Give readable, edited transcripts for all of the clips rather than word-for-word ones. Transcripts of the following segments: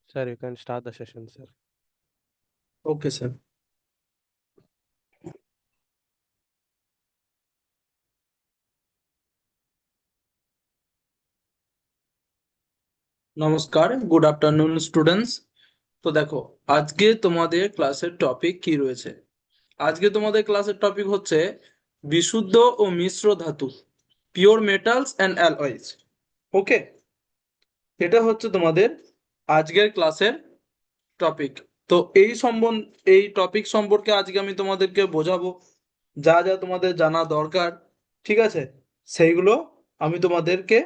Sir, you can start the session, sir. Okay, sir. নমস্কার, good afternoon students. তো দেখো, আজকে তোমাদের ক্লাসের টপিক কি রয়েছে। আজকে তোমাদের ক্লাসের টপিক হচ্ছে বিশুদ্ধ ও মিশ্র ধাতু, পিওর মেটালস অ্যান্ড অ্যালয়েজ। ওকে, এটা হচ্ছে তোমাদের আজকের ক্লাসের টপিক। তো এই টপিক সম্পর্কে আজকে আমি তোমাদেরকে বোঝাবো, যা যা তোমাদের জানা দরকার, ঠিক আছে, সেইগুলো আমি তোমাদেরকে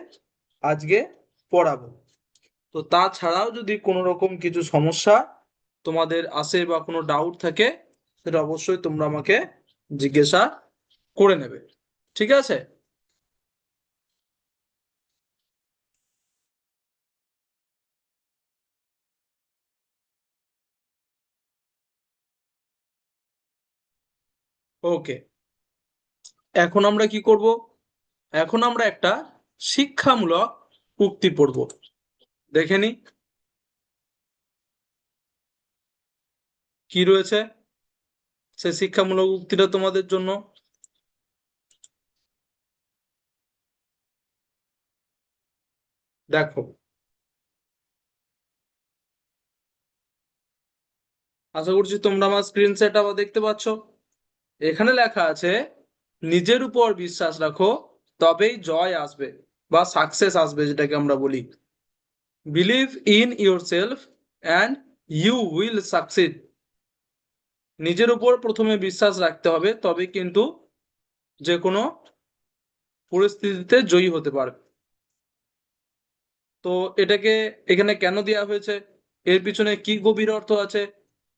আজকে পড়াবো। তো তাছাড়াও যদি কোনো রকম কিছু সমস্যা তোমাদের আসে বা কোনো ডাউট থাকে, সেটা অবশ্যই তোমরা আমাকে জিজ্ঞাসা করে নেবে, ঠিক আছে। ওকে, এখন আমরা কি করব? এখন আমরা একটা শিক্ষামূলক উক্তি পড়ব। দেখে নি কি রয়েছে সেই শিক্ষামূলক উক্তিটা তোমাদের জন্য। দেখো, আশা করছি তোমরা আমার স্ক্রিন সেট আবার দেখতে পাচ্ছ। এখানে লেখা আছে, নিজের উপর বিশ্বাস রাখো, তবেই জয় আসবে বা সাকসেস আসবে, যেটাকে আমরা বলি। Believe in yourself and you will succeed. নিজের উপর প্রথমে বিশ্বাস রাখতে হবে, তবে কিন্তু যে কোনো পরিস্থিতিতে জয়ী হতে পারবে। তো এটাকে এখানে কেন দেওয়া হয়েছে, এর পিছনে কি গভীর অর্থ আছে,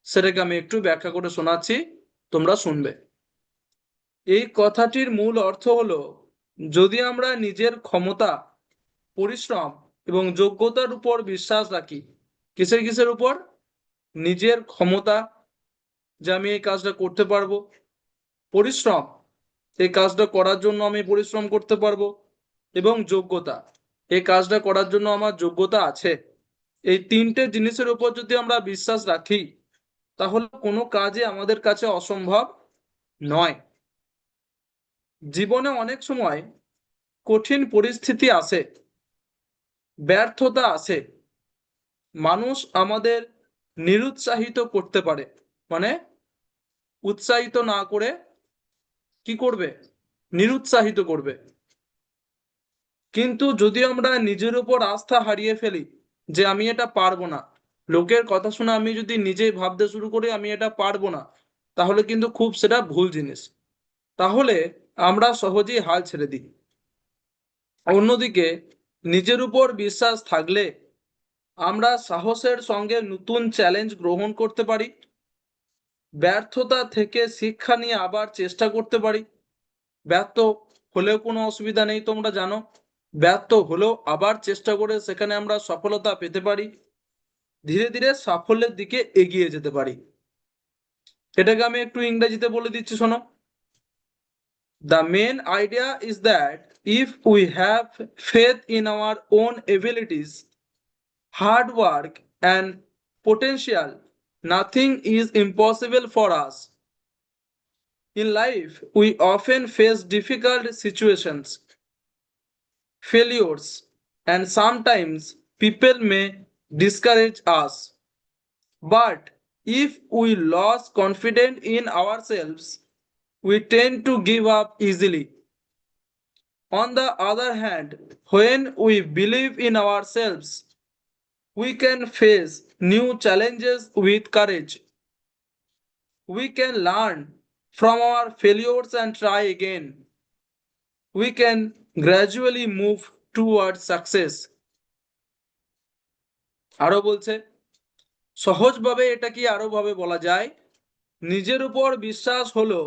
সেটাকে আমি একটু ব্যাখ্যা করে শোনাচ্ছি, তোমরা শুনবে। এই কথাটির মূল অর্থ হলো, যদি আমরা নিজের ক্ষমতা, পরিশ্রম এবং যোগ্যতার উপর বিশ্বাস রাখি। কিসের কিসের উপর? নিজের ক্ষমতা, যে আমি এই কাজটা করতে পারবো। পরিশ্রম, এই কাজটা করার জন্য আমি পরিশ্রম করতে পারবো। এবং যোগ্যতা, এই কাজটা করার জন্য আমার যোগ্যতা আছে। এই তিনটে জিনিসের উপর যদি আমরা বিশ্বাস রাখি, তাহলে কোনো কাজে আমাদের কাছে অসম্ভব নয়। জীবনে অনেক সময় কঠিন পরিস্থিতি আসে, ব্যর্থতা আসে, মানুষ আমাদের নিরুৎসাহিত করতে পারে, মানে উৎসাহিত না করে কি করবে? নিরুৎসাহিত করবে। কিন্তু যদি আমরা নিজের উপর আস্থা হারিয়ে ফেলি, যে আমি এটা পারবো না, লোকের কথা শুনে আমি যদি নিজেই ভাবতে শুরু করি আমি এটা পারবো না, তাহলে কিন্তু খুব সেটা ভুল জিনিস। তাহলে আমরা সহজেই হাল ছেড়ে দিই। অন্যদিকে নিজের উপর বিশ্বাস থাকলে আমরা সাহসের সঙ্গে নতুন চ্যালেঞ্জ গ্রহণ করতে পারি, ব্যর্থতা থেকে শিক্ষা নিয়ে আবার চেষ্টা করতে পারি। ব্যর্থ হলেও কোনো অসুবিধা নেই, তোমরা জানো, ব্যর্থ হলেও আবার চেষ্টা করে সেখানে আমরা সফলতা পেতে পারি, ধীরে ধীরে সাফল্যের দিকে এগিয়ে যেতে পারি। এটাকে আমি একটু ইংরেজিতে বলে দিচ্ছি, শোনো। The main idea is that if we have faith in our own abilities, hard work, and potential, nothing is impossible for us. In life, we often face difficult situations, failures, and sometimes people may discourage us. But if we lose confidence in ourselves, we tend to give up easily. On the other hand, when we believe in ourselves, we can face new challenges with courage. We can learn from our failures and try again. We can gradually move towards success. আরো বলছে, সহজভাবে এটা কি আরো ভাবে বলা যায়, নিজের উপর বিশ্বাস হলো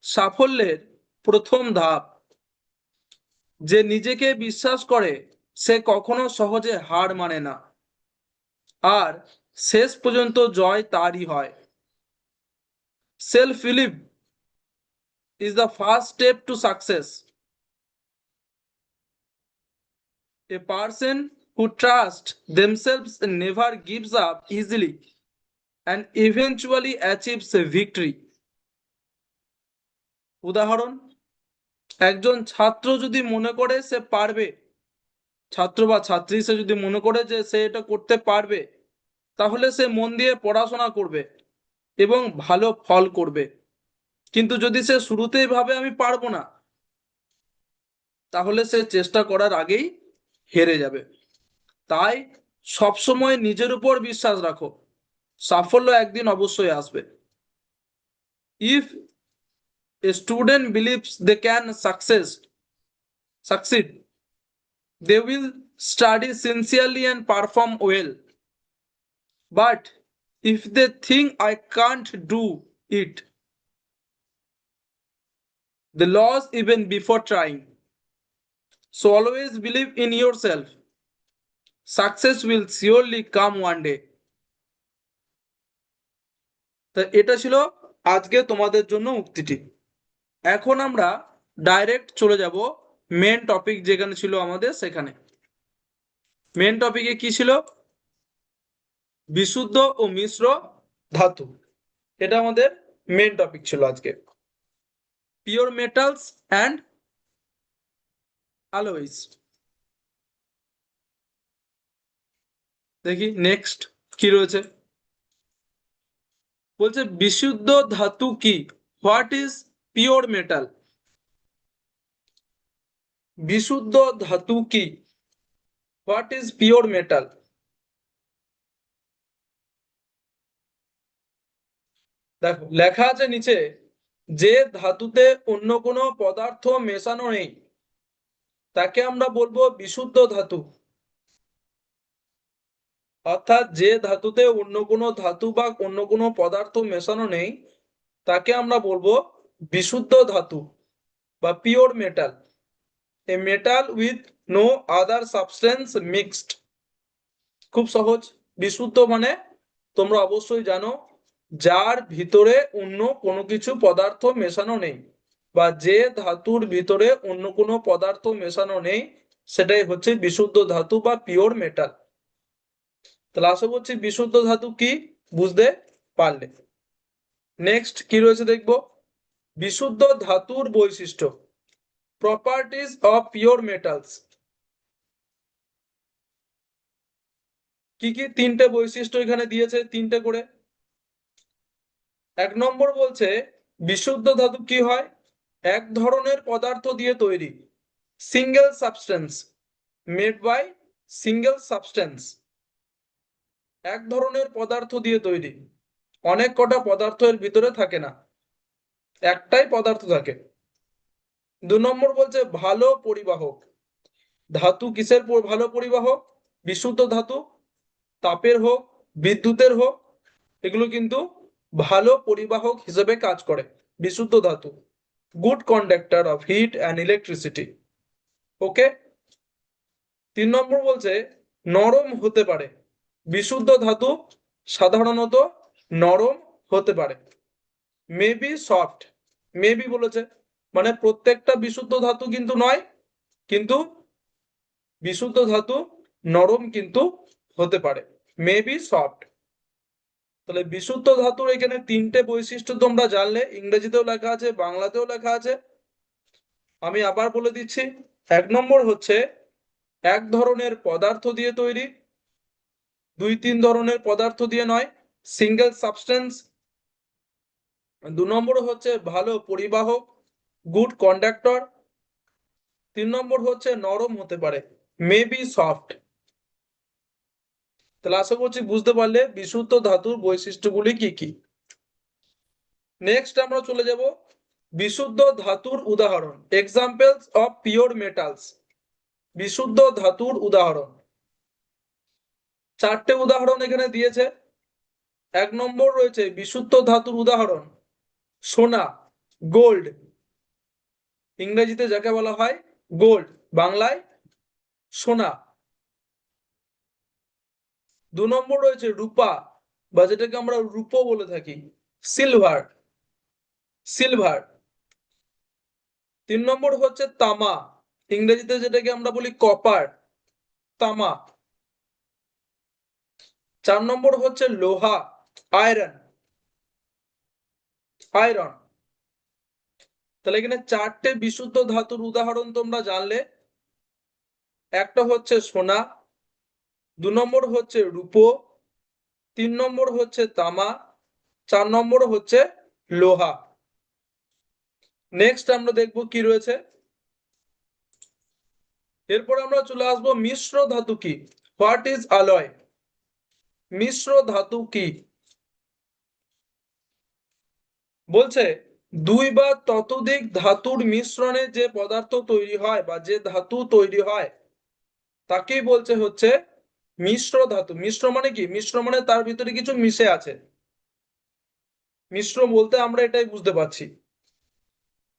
সাফল্যের প্রথম ধাপ। যে নিজেকে বিশ্বাস করে সে কখনো সহজে হার মানে না, আর শেষ পর্যন্ত জয় তারই হয়। Self believe is the first step to success. A person who trust themselves never gives up easily and eventually achieves a victory. উদাহরণ, একজন ছাত্র যদি মনে করে সে পারবে, ছাত্র বা ছাত্রী সে যদি মনে করে যে সে এটা করতে পারবে, তাহলে সে মন দিয়ে পড়াশোনা করবে এবং ভালো ফল করবে। কিন্তু যদি সে শুরুতেই ভাবে আমি পারবো না, তাহলে সে চেষ্টা করার আগেই হেরে যাবে। তাই সবসময় নিজের উপর বিশ্বাস রাখো, সাফল্য একদিন অবশ্যই আসবে। If a student believes they can succeed, they will study sincerely and perform well. But if they think I can't do it, they lose even before trying. So always believe in yourself. Success will surely come one day. তা এটা ছিল আজকে তোমাদের জন্য উক্তিটি। এখন আমরা direct চলে যাব মেন টপিক যেখানে ছিল আমাদের সেখানে। মেন টপিকে কি ছিল? বিশুদ্ধ ও মিশ্র ধাতু, এটা আমাদের মেন টপিক ছিল আজকে। Pure metals and alloys. দেখি নেক্সট কি রয়েছে। বলছে বিশুদ্ধ ধাতু কি? What is pure metal? বিশুদ্ধ ধাতু কি? What is pure metal? দেখো লেখা আছে নিচে, যে ধাতুতে অন্য কোনো পদার্থ মেশানো নেই তাকে আমরা বলবো বিশুদ্ধ ধাতু। অর্থাৎ যে ধাতুতে অন্য কোনো ধাতু বা অন্য কোনো পদার্থ মেশানো নেই তাকে আমরা বলবো বিশুদ্ধ ধাতু বা pure metal. A metal with no other substance mixed. খুব সহজ। বিশুদ্ধ মানে তোমরা অবশ্যই জানো যার ভিতরে অন্য কোনো কিছু পদার্থ মেশানো নেই, বা যে ধাতুর ভিতরে অন্য কোনো পদার্থ মেশানো নেই সেটাই হচ্ছে বিশুদ্ধ ধাতু বা পিওর মেটাল। তাহলে আশা করছি বিশুদ্ধ ধাতু কি বুঝতে পারলে। নেক্সট কি রয়েছে দেখবো, বিশুদ্ধ ধাতুর বৈশিষ্ট্য, প্রপার্টিজ অফ পিওর মেটালস। কি কি তিনটে বৈশিষ্ট্য এখানে দিয়েছে, তিনটে করে। এক নম্বর বলছে বিশুদ্ধ ধাতু কি হয়? এক ধরনের পদার্থ দিয়ে তৈরি, single substance, made by single substance. এক ধরনের পদার্থ দিয়ে তৈরি, অনেক কটা পদার্থ এর ভিতরে থাকে না, একটাই পদার্থ থাকে। দু নম্বর বলছে ভালো পরিবাহক। ধাতু কিসের ভালো পরিবাহক? বিশুদ্ধ ধাতু, তাপের হোক বিদ্যুতের হোক, এগুলো কিন্তু ভালো পরিবাহক হিসেবে কাজ করে বিশুদ্ধ ধাতু। Good conductor of heat and electricity. Okay. তিন নম্বর বলছে নরম হতে পারে। বিশুদ্ধ ধাতু সাধারণত নরম হতে পারে। Maybe soft. মেবি বলেছে মানে প্রত্যেকটা বিশুদ্ধ ধাতু কিন্তু নয়, কিন্তু বিশুদ্ধ ধাতু নরম কিন্তু হতে পারে, মেবি সফট। তাহলে বিশুদ্ধ ধাতুর এখানে তিনটে বৈশিষ্ট্য তোমরা জানলে, ইংরেজিতেও লেখা আছে বাংলাতেও লেখা আছে। আমি আবার বলে দিচ্ছি। এক নম্বর হচ্ছে এক ধরনের পদার্থ দিয়ে তৈরি, দুই তিন ধরনের পদার্থ দিয়ে নয়, সিঙ্গেল সাবস্টেন্স। দু নম্বর হচ্ছে ভালো পরিবাহক, গুড কন্ডাক্টর। তিন নম্বর হচ্ছে নরম হতে পারে, মেবি সফট। তাহলে আশা করছি বুঝতে পারলে বিশুদ্ধ ধাতুর বৈশিষ্ট্যগুলি কি কি। নেক্সট আমরা চলে যাব বিশুদ্ধ ধাতুর উদাহরণ, এক্সাম্পলস অফ পিওর মেটালস। বিশুদ্ধ ধাতুর উদাহরণ, চারটে উদাহরণ এখানে দিয়েছে। এক নম্বর রয়েছে বিশুদ্ধ ধাতুর উদাহরণ সোনা, গোল্ড। ইংরেজিতে যাকে বলা হয় গোল্ড, বাংলায় সোনা। দু নম্বর রয়েছে রূপা, বা যেটাকে আমরা রূপো বলে থাকি, সিলভার, সিলভার। তিন নম্বর হচ্ছে তামা, ইংরেজিতে যেটাকে আমরা বলি কপার, তামা। 4 নম্বর হচ্ছে লোহা, আয়রন, আয়রন। তাহলে এখানে 4টে বিশুদ্ধ ধাতুর উদাহরণ তোমরা জানলে। একটা হচ্ছে সোনা, 2 নম্বর হচ্ছে রূপো, 3 নম্বর হচ্ছে তামা, 4 নম্বর হচ্ছে লোহা। নেক্সট আমরা দেখব কি রয়েছে। এরপর আমরা চলে আসব মিশ্র ধাতু কি। What is alloy? মিশ্র ধাতু কি? বলছে 2 বা ততোধিক ধাতুর মিশ্রণে যে পদার্থ তৈরি হয় বা যে ধাতু তৈরি হয় তাকেই বলছে হচ্ছে মিশ্র ধাতু। মিশ্র মানে কি? মিশ্র মানে তার ভিতরে কিছু মিশে আছে। মিশ্র বলতে আমরা এটাই বুঝতে পারছি।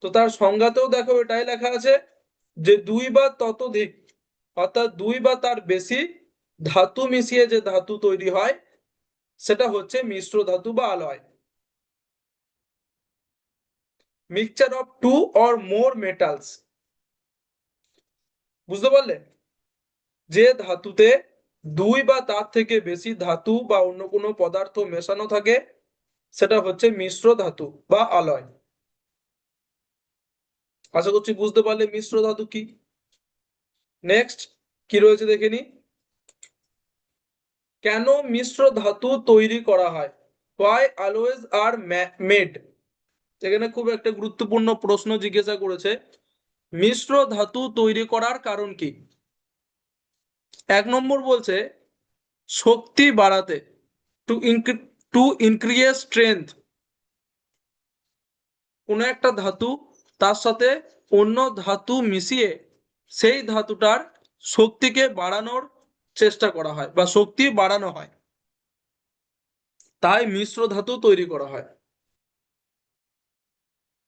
তো তার সংজ্ঞাতেও দেখো এটাই লেখা আছে যে 2 বা ততোধিক, অর্থাৎ 2 বা তার বেশি ধাতু মিশিয়ে যে ধাতু তৈরি হয় সেটা হচ্ছে মিশ্র ধাতু বা alloy। Mixture of 2 or more metals, বুঝতে পারলে? যে ধাতুতে 2 বা তার থেকে বেশি ধাতু বা অন্য কোনো পদার্থ মেশানো থাকে সেটা হচ্ছে মিশ্র ধাতু বা alloy। আশা করছি বুঝতে পারলে মিশ্র ধাতু কি। নেক্সট কি রয়েছে দেখে নি। কেন মিশ্র ধাতু তৈরি করা হয়? Why alloys are made? এখানে খুব একটা গুরুত্বপূর্ণ প্রশ্ন জিজ্ঞাসা করেছে। মিশ্র ধাতু তৈরি করার কারণ কি? 1 নম্বর বলছে শক্তি বাড়াতে, টু ইনক্রিজ স্ট্রেংথ। কোনো একটা ধাতু তার সাথে অন্য ধাতু মিশিয়ে সেই ধাতুটার শক্তিকে বাড়ানোর চেষ্টা করা হয় বা শক্তি বাড়ানো হয়, তাই মিশ্র ধাতু তৈরি করা হয়।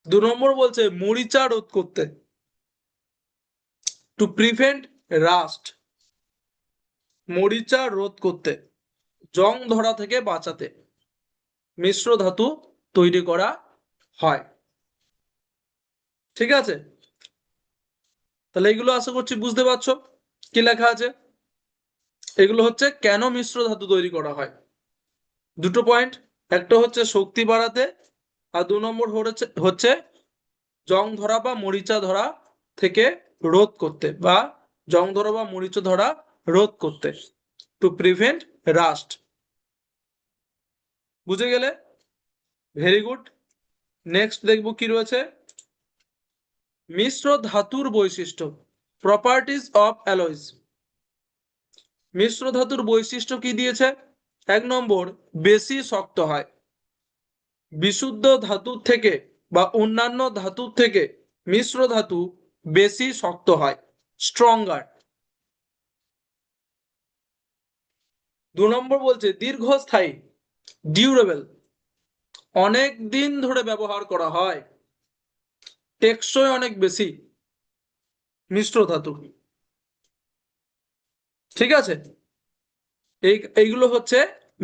2 নম্বর বলছে মরিচা রোধ করতে, টু প্রিভেন্ট রাস্ট। মরিচা রোধ করতে, জং ধরা থেকে বাঁচাতে মিশ্র ধাতু তৈরি করা হয়। ঠিক আছে, তাহলে এগুলো আশা করছি বুঝতে পারছো কি লেখা আছে। এগুলো হচ্ছে কেন মিশ্র ধাতু তৈরি করা হয়। দুটো পয়েন্ট, একটা হচ্ছে শক্তি বাড়াতে আর 2 নম্বর হচ্ছে জং ধরা বা মরিচা ধরা থেকে রোধ করতে, বা জং ধরা বা মরিচা ধরা রোধ করতে, টু প্রিভেন্ট রাস্ট। বুঝে গেলে? Very good. নেক্সট দেখবো কি রয়েছে। মিশ্র ধাতুর বৈশিষ্ট্য, প্রপার্টিজ অফ অ্যালয়েজ। মিশ্র ধাতুর বৈশিষ্ট্য কি দিয়েছে? 1 নম্বর বেশি শক্ত হয়। বিশুদ্ধ ধাতুর থেকে বা অন্যান্য ধাতুর থেকে মিশ্র ধাতু বেশি শক্ত হয়, স্ট্রঙ্গার। 2 নম্বর বলছে দীর্ঘস্থায়ী, ডিউরেবল, অনেক দিন ধরে ব্যবহার করা হয়, টেকসই অনেক বেশি মিশ্র ধাতু। ঠিক আছে, এইগুলো হচ্ছে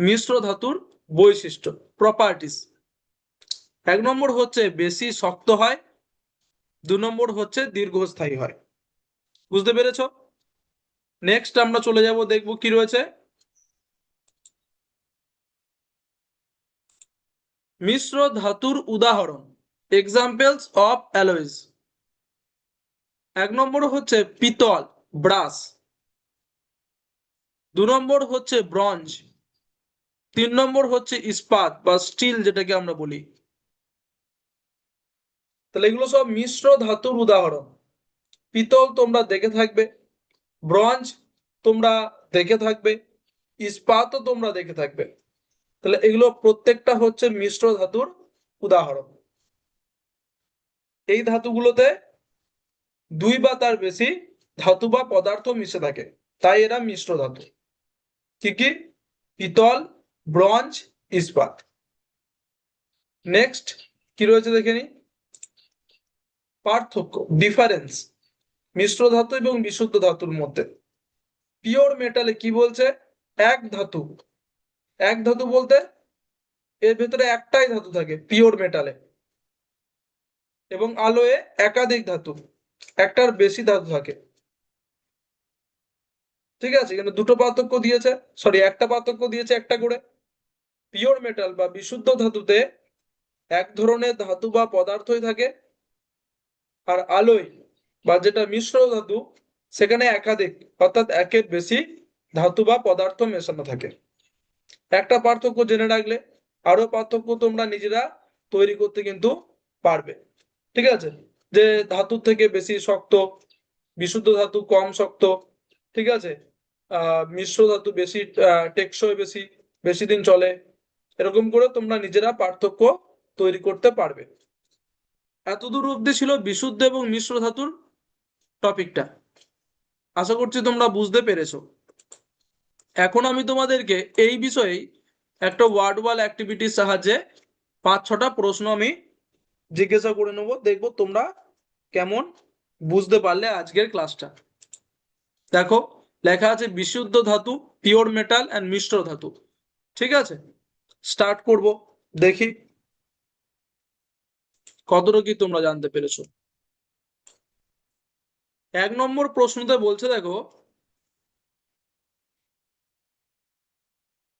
মিশ্র ধাতুর বৈশিষ্ট্য, প্রপার্টিস। 1 নম্বর হচ্ছে বেশি শক্ত হয়, 2 নম্বর হচ্ছে দীর্ঘস্থায়ী হয়। বুঝতে পেরেছো? নেক্সট আমরা চলে যাব, দেখবো কি রয়েছে। মিশ্র ধাতুর উদাহরণ, এক্সাম্পলস অফ অ্যালয়েজ। 1 নম্বর হচ্ছে পিতল, ব্রাস। 2 নম্বর হচ্ছে ব্রঞ্জ। 3 নম্বর হচ্ছে ইস্পাত বা স্টিল যেটাকে আমরা বলি। তাহলে এগুলো সব মিশ্র ধাতুর উদাহরণ। পিতল তোমরা দেখে থাকবে, ব্রঞ্জ তোমরা দেখে থাকবে, ইস্পাতও তোমরা দেখে থাকবে। তাহলে এগুলো প্রত্যেকটা হচ্ছে মিশ্র ধাতুর উদাহরণ। এই ধাতুগুলোতে 2 বা তার বেশি ধাতু বা পদার্থ মিশে থাকে, তাই এরা মিশ্র ধাতু। কি কি? পিতল, ব্রঞ্জ, ইস্পাত। নেক্সট কি রয়েছে দেখে নি। পার্থক্য, ডিফারেন্স মিশ্র ধাতু এবং বিশুদ্ধ ধাতুর মধ্যে। পিওর মেটালে কি বলছে? এক ধাতু। এক ধাতু বলতে এর ভেতরে একটাই ধাতু থাকে পিওর মেটালে, এবং আলোয় একাধিক ধাতু, একটার বেশি ধাতু থাকে। ঠিক আছে, এখানে দুটো পার্থক্য দিয়েছে, সরি একটা পার্থক্য দিয়েছে একটা করে। পিওর মেটাল বা বিশুদ্ধ ধাতুতে এক ধরনের ধাতু বা পদার্থই থাকে, আর আলোয় বা যেটা মিশ্র ধাতু সেখানে একাধিক অর্থাৎ একের বেশি ধাতু বা পদার্থ মেশানো থাকে। একটা পার্থক্য জেনে রাখলে আরো পার্থক্য তোমরা নিজেরা তৈরি করতে কিন্তু পারবে। ঠিক আছে, যে ধাতুর থেকে বেশি শক্ত, বিশুদ্ধ ধাতু কম শক্ত, ঠিক আছে, মিশ্র ধাতু বেশি টেকসই, বেশি বেশি দিন চলে, এরকম করে তোমরা নিজেরা পার্থক্য তৈরি করতে পারবে। এতদূর অবধি ছিল বিশুদ্ধ এবং মিশ্র ধাতুর টপিকটা। আশা করছি তোমরা বুঝতে পেরেছো। এখন আমি তোমাদেরকে এই বিষয়ে একটা ওয়ার্ড ওয়াল অ্যাক্টিভিটির সাহায্যে 5-6টা প্রশ্ন আমি জিজ্ঞাসা করে নেবো, দেখবো তোমরা কেমন বুঝতে পারলে আজকের ক্লাসটা। দেখো, লেখা আছে বিশুদ্ধ ধাতু, পিওর মেটাল এন্ড মিশ্র ধাতু। ঠিক আছে, স্টার্ট করব, দেখি কতটা কি তোমরা জানতে পেরেছো। 1 নম্বর প্রশ্নতে বলছে, দেখো,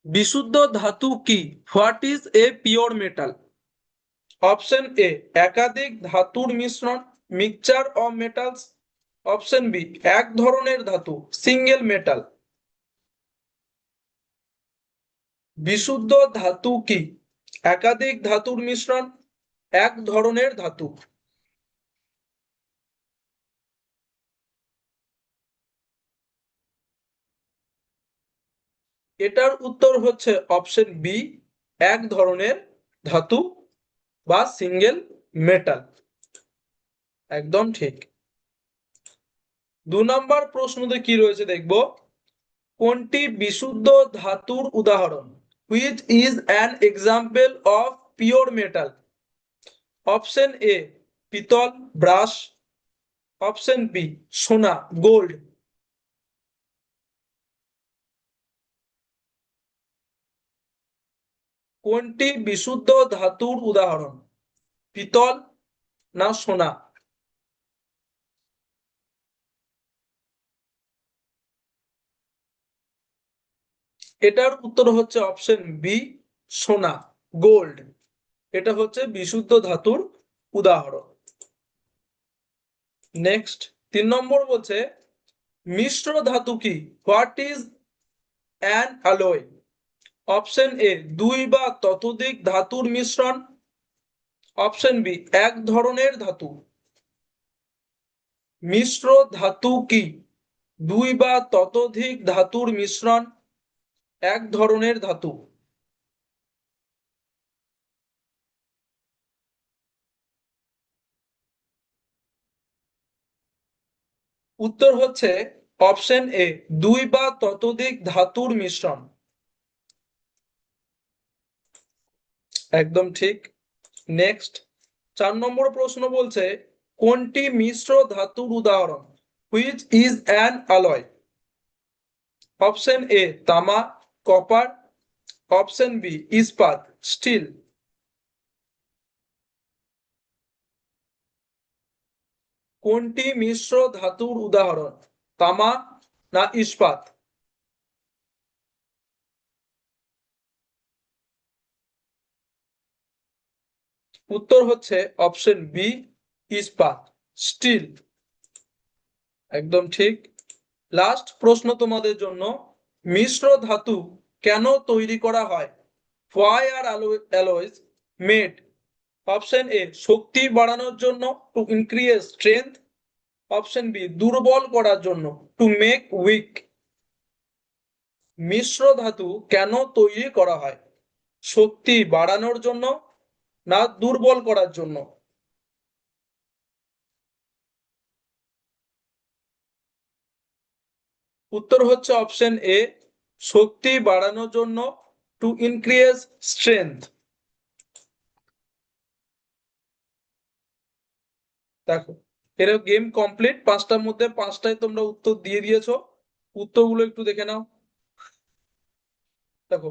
বিশুদ্ধ ধাতু কি? What is a pure metal? Option A, একাধিক ধাতুর মিশ্রণ, mixture of metals. Option B, এক ধরনের ধাতু, সিঙ্গেল মেটাল। বিশুদ্ধ ধাতু কি? একাধিক ধাতুর মিশ্রণ, এক ধরনের ধাতু। এটার উত্তর হচ্ছে অপশন বি, এক ধরনের ধাতু বা সিঙ্গেল মেটাল। একদম ঠিক। 2 নম্বর প্রশ্নতে কি রয়েছে দেখবো, কোনটি বিশুদ্ধ ধাতুর উদাহরণ? Which is an example of pure metal? Option এ, পিতল, ব্রাশ। অপশন বি, সোনা, গোল্ড। কোনটি বিশুদ্ধ ধাতুর উদাহরণ? পিতল না সোনা? এটার উত্তর হচ্ছে অপশন বি, সোনা, গোল্ড। এটা হচ্ছে বিশুদ্ধ ধাতুর উদাহরণ। নেক্সট, 3 নম্বর বলছে, মিশ্র ধাতু কি? What is an alloy? Option A, দুই বা ততোধিক ধাতুর মিশ্রণ। অপশন বি, এক ধরনের ধাতু। মিশ্র ধাতু কি? দুই বা ততোধিক ধাতুর মিশ্রণ, এক ধরনের ধাতু। উত্তর হচ্ছে অপশন এ, দুই বা ততোধিক ধাতুর মিশ্রণ। একদম ঠিক। নেক্সট, 4 নম্বর প্রশ্ন বলছে, কোনটি মিশ্র ধাতুর উদাহরণ? Which is an alloy? Option A, তামা, কপার। অপশন বি, ইস্পাত, স্টিল। কোনটি মিশ্র ধাতুর উদাহরণ? তামা না ইস্পাত? উত্তর হচ্ছে অপশন বি, ইস্পাত, স্টিল। একদম ঠিক। লাস্ট প্রশ্ন তোমাদের জন্য, মিশ্র ধাতু কেন তৈরি করা হয়? Why are alloys made? Option A, শক্তি বাড়ানোর জন্য, to increase strength. Option B, দুর্বল করার জন্য, টু মেক উইক। মিশ্র ধাতু কেন তৈরি করা হয়? শক্তি বাড়ানোর জন্য না দুর্বল করার জন্য? উত্তর হচ্ছে অপশন এ, শক্তি বাড়ানোর জন্য, টু ইনক্রিজ স্ট্রেংথ। দেখো, এর গেম কমপ্লিট, 5টার মধ্যে 5টায় তোমরা উত্তর দিয়ে দিয়েছো। উত্তরগুলো একটু দেখে নাও। দেখো,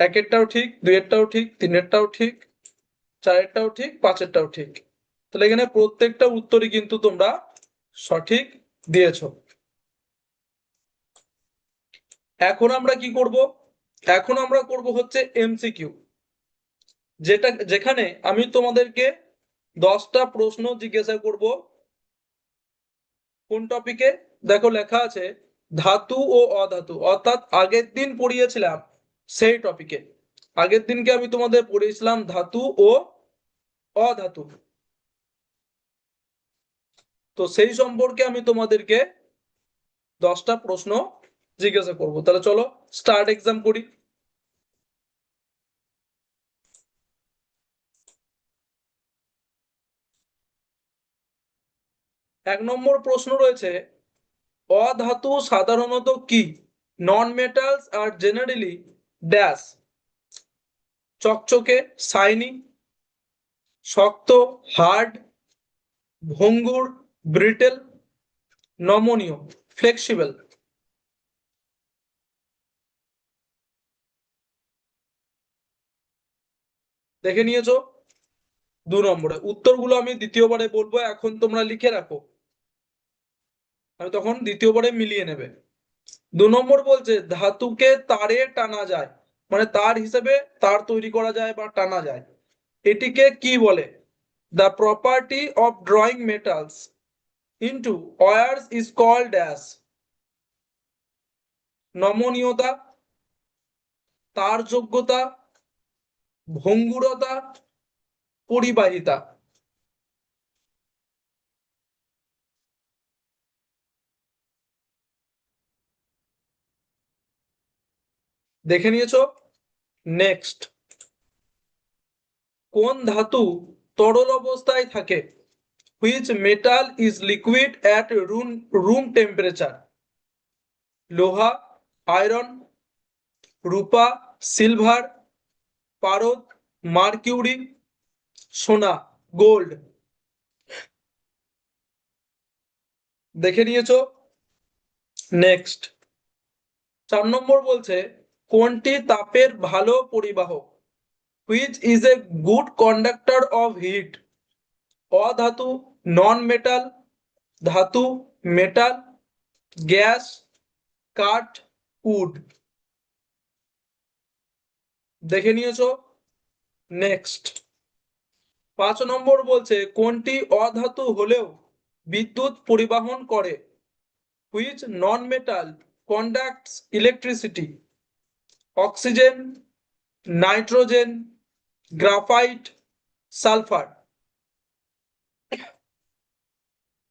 একেরটাও ঠিক, দুইয়েরটাও ঠিক, তিনেরটাও ঠিক, চারেরটাও ঠিক, পাঁচেরটাও ঠিক। তাহলে এখানে প্রত্যেকটা উত্তরই কিন্তু তোমরা সঠিক দিয়েছো। এখন আমরা কি করব? এখন আমরা করব হচ্ছে এমসিকিউ, যেখানে আমি তোমাদেরকে 10টা প্রশ্ন জিজ্ঞাসা করব। কোন টপিকে? দেখো লেখা আছে ধাতু ও অধাতু, অর্থাৎ আগের দিন পড়িয়েছিলাম সেই টপিকে। আগের দিনকে আমি তোমাদের পড়িয়েছিলাম ধাতু ও অধাতু, তো সেই সম্পর্কে আমি তোমাদেরকে 10টা প্রশ্ন জিজ্ঞাসা করব। তাহলে চলো স্টার্ট এক্সাম করি। এক নম্বর প্রশ্ন রয়েছে, অধাতু সাধারণত কি? নন মেটালস আর জেনারেলি ড্যাশ, চকচকে শাইনি, শক্ত হার্ড, ভঙ্গুর ব্রিটেল, নমনীয় ফ্লেক্সিবল। দেখে নিয়েছো? 2 নম্বরে উত্তরগুলো আমি দ্বিতীয়বারে বলবো, এখন তোমরা লিখে রাখো, আমি তখন দ্বিতীয়বারে মিলিয়ে নেবে। 2 নম্বর বলছে ধাতুকে তারে টানা যায়, মানে তার হিসেবে তার তৈরি করা যায় বা টানা যায়, এটিকে কি বলে? The property of drawing metals into wires is called as, নমনীয়তা, তার যোগ্যতা, ভঙ্গুরতা, পরিবাহিতা। দেখে নিয়েছো? নেক্সট, কোন ধাতু তরল অবস্থায় থাকে? Which metal is liquid at room temperature? লোহা, আয়রন, রূপা, সিলভার, পারদ, মার্কিউরি, সোনা, গোল্ড। দেখে নিয়েছো? নেক্সট, 4 নম্বর বলছে কোনটি তাপের ভালো পরিবাহক? Which is a good conductor of heat? অধাতু, নন মেটাল, ধাতু, মেটাল, গ্যাস, কাঠ, উড। দেখে নিয়েছো? নেক্সট, 5 নম্বর বলছে কোনটি অধাতু হলেও বিদ্যুৎ পরিবহন করে? Which non metal conducts electricity? Oxygen, nitrogen, graphite, sulphur.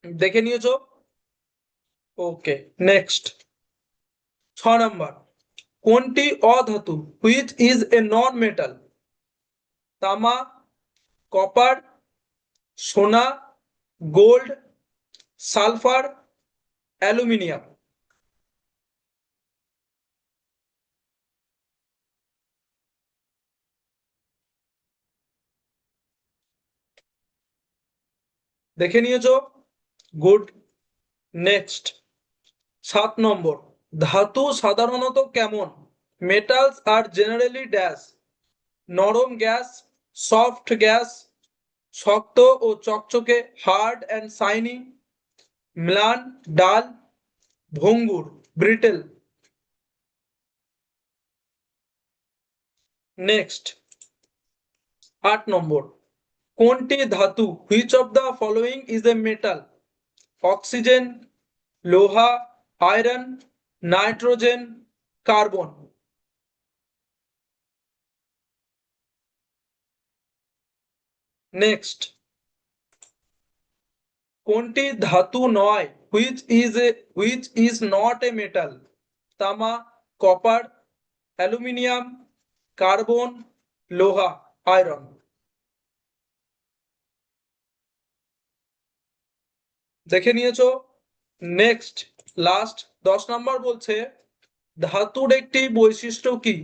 দেখে নিয়েছো? ওকে। নেক্সট, 6 নম্বর, কোনটি অধাতু? Which is a non metal? তামা, কপার, সোনা, গোল্ড, সালফার, অ্যালুমিনিয়াম। দেখে নিয়েছো? গুড। নেক্সট, 7 নম্বর, ধাতু সাধারণত কেমন? মেটালস আর জেনারেলি ড্যাশ, নরম গ্যাস, সফট গ্যাস, শক্ত ও চকচকে হার্ড অ্যান্ড শাইনি, ম্লান, ডাল, ভঙ্গুর ব্রিটেল। নেক্সট, 8 নম্বর, কোনটি ধাতু? Which of the following is a metal? Oxygen, লোহা, আয়রন, নাইট্রোজেন, কার্বন। নেক্সট, কোনটি ধাতু নয়? Which is not a metal? তামা, কপার, অ্যালুমিনিয়াম, কার্বন, লোহা, আয়রন। দেখে নিয়েছো? নেক্সট, লাস্ট 10 নম্বর বলছে ধাতুর একটি বৈশিষ্ট্য কি?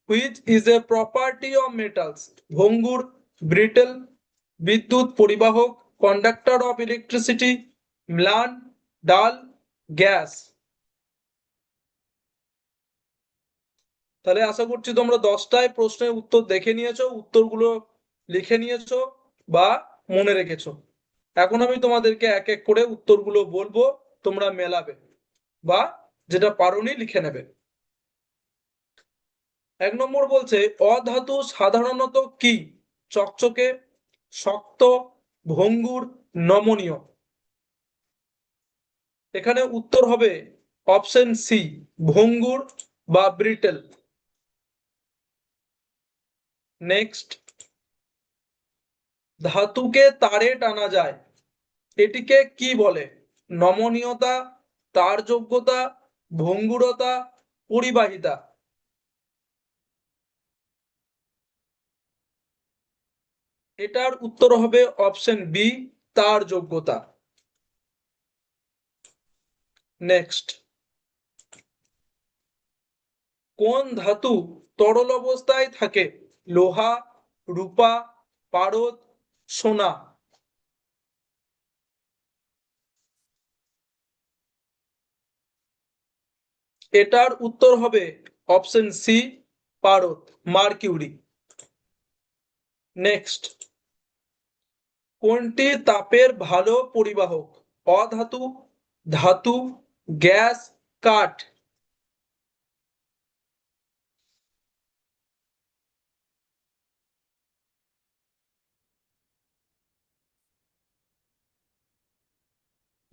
Which is A property of metals? ভঙ্গুর, ব্রিটেল, বিদ্যুৎ পরিবাহক, কন্ডাক্টর অফ ইলেকট্রিসিটি, ম্লান, ডাল, গ্যাস। তাহলে আশা করছি তোমরা 10টায় প্রশ্নের উত্তর দেখে নিয়েছো, উত্তরগুলো লিখে নিয়েছো বা মনে রেখেছো। এখন আমি তোমাদেরকে এক এক করে উত্তরগুলো বলবো, তোমরা মেলাবে বা যেটা পারোনি লিখে নেবে। এক নম্বর বলছে অধাতু সাধারণত কি? চকচকে, শক্ত, ভঙ্গুর, নমনীয়। এখানে উত্তর হবে অপশন সি, ভঙ্গুর বা ব্রিটেল। নেক্সট, ধাতুকে তারে টানা যায়, এটিকে কি বলে? নমনীয়তা, তারযোগ্যতা, ভঙ্গুরতা, পরিবাহিতা। এটার উত্তর হবে অপশন বি, তারযোগ্যতা। নেক্সট, কোন ধাতু তরল অবস্থায় থাকে? লোহা, রূপা, পারদ, সোনা। এটার উত্তর হবে অপশন সি, পারদ, মার্কিউরি। নেক্সট, কোনটি তাপের ভালো পরিবাহক? অধাতু, ধাতু, গ্যাস, কাঠ।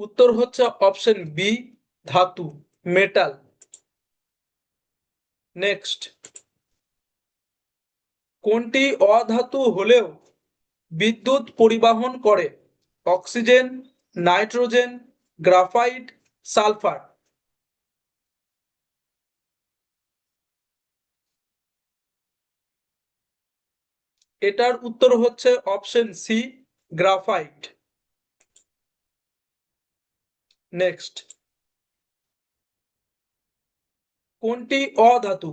উত্তর হচ্ছে অপশন বি, ধাতু, মেটাল। নেক্সট, কোনটি অধাতু হলেও বিদ্যুৎ পরিবহন করে? Oxygen, nitrogen, graphite, sulphur. এটার উত্তর হচ্ছে অপশন সি, গ্রাফাইট। নেক্সট, কোনটি অধাতু?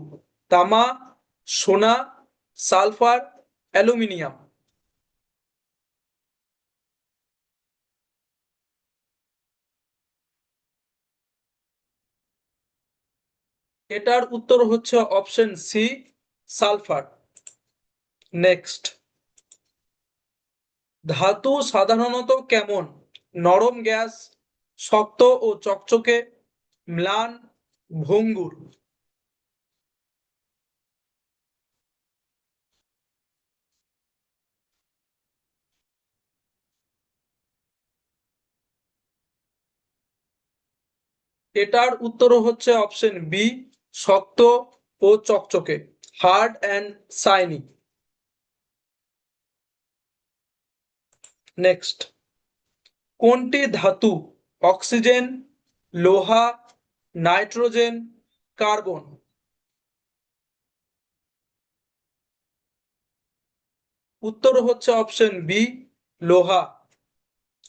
তামা, সোনা, সালফার, অ্যালুমিনিয়াম। এটার উত্তর হচ্ছে অপশন সি, সালফার। নেক্সট, ধাতু সাধারণত কেমন? নরম গ্যাস, শক্ত ও চকচকে, ম্লান, ভঙ্গুর। এটার উত্তর হচ্ছে অপশন বি, শক্ত ও চকচকে, হার্ড অ্যান্ড শাইনি। নেক্সট, কোনটি ধাতু অক্সিজেন, লোহা, নাইট্রোজেন, কার্বন। উত্তর হচ্ছে অপশন বি, লোহা,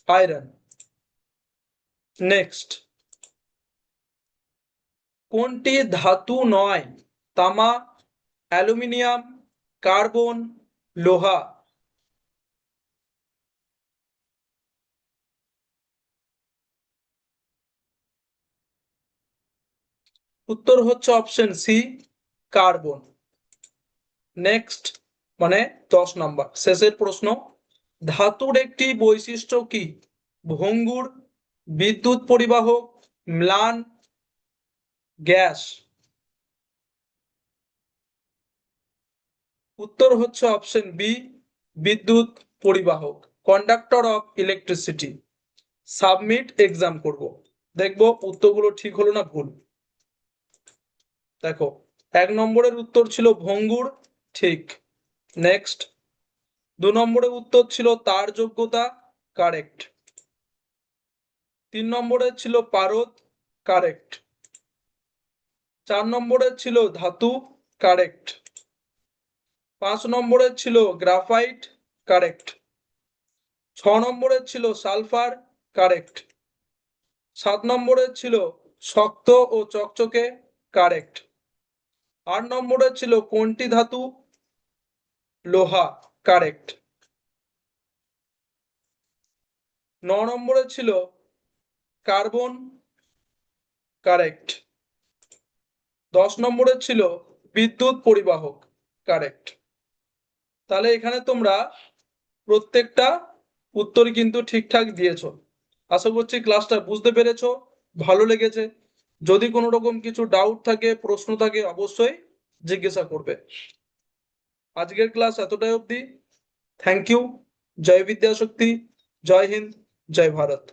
আয়রন। নেক্সট, কোনটি ধাতু নয়? তামা, অ্যালুমিনিয়াম, কার্বন, লোহা। উত্তর হচ্ছে অপশন সি, কার্বন। নেক্সট, মানে 10 নম্বর শেষের প্রশ্ন, ধাতুর একটি বৈশিষ্ট্য কি? ভঙ্গুর, বিদ্যুৎ পরিবাহক, ম্লান, গ্যাস। উত্তর হচ্ছে অপশন বি, বিদ্যুৎ পরিবাহক, conductor of electricity. Submit exam করব, দেখবো উত্তরগুলো ঠিক হলো না ভুল। দেখো, 1 নম্বরের উত্তর ছিল ভঙ্গুর, ঠিক। নেক্সট, 2 নম্বরের উত্তর ছিল তার যোগ্যতা, কারেক্ট। 3 নম্বরে ছিল পারদ, কারেক্ট। 4 নম্বরে ছিল ধাতু, কারেক্ট। 5 নম্বরে ছিল গ্রাফাইট, কারেক্ট। 6 নম্বরে ছিল সালফার, কারেক্ট। 7 নম্বরে ছিল শক্ত ও চকচকে, কারেক্ট। 8 নম্বরে ছিল কোনটি ধাতু? লোহা, কারেক্ট। 9 নম্বরে ছিল কার্বন, কারেক্ট। 10 নম্বরে ছিল বিদ্যুৎ পরিবাহক, কারেক্ট। তাহলে এখানে তোমরা প্রত্যেকটা উত্তর কিন্তু ঠিকঠাক দিয়েছো। আশা করছি ক্লাসটা বুঝতে পেরেছো, ভালো লেগেছে। যদি কোনো রকম কিছু ডাউট থাকে, প্রশ্ন থাকে, অবশ্যই জিজ্ঞাসা করবে। আজকের ক্লাস এতটাই অবধি। Thank you. জয় বিদ্যাশক্তি। জয় হিন্দ। জয় ভারত।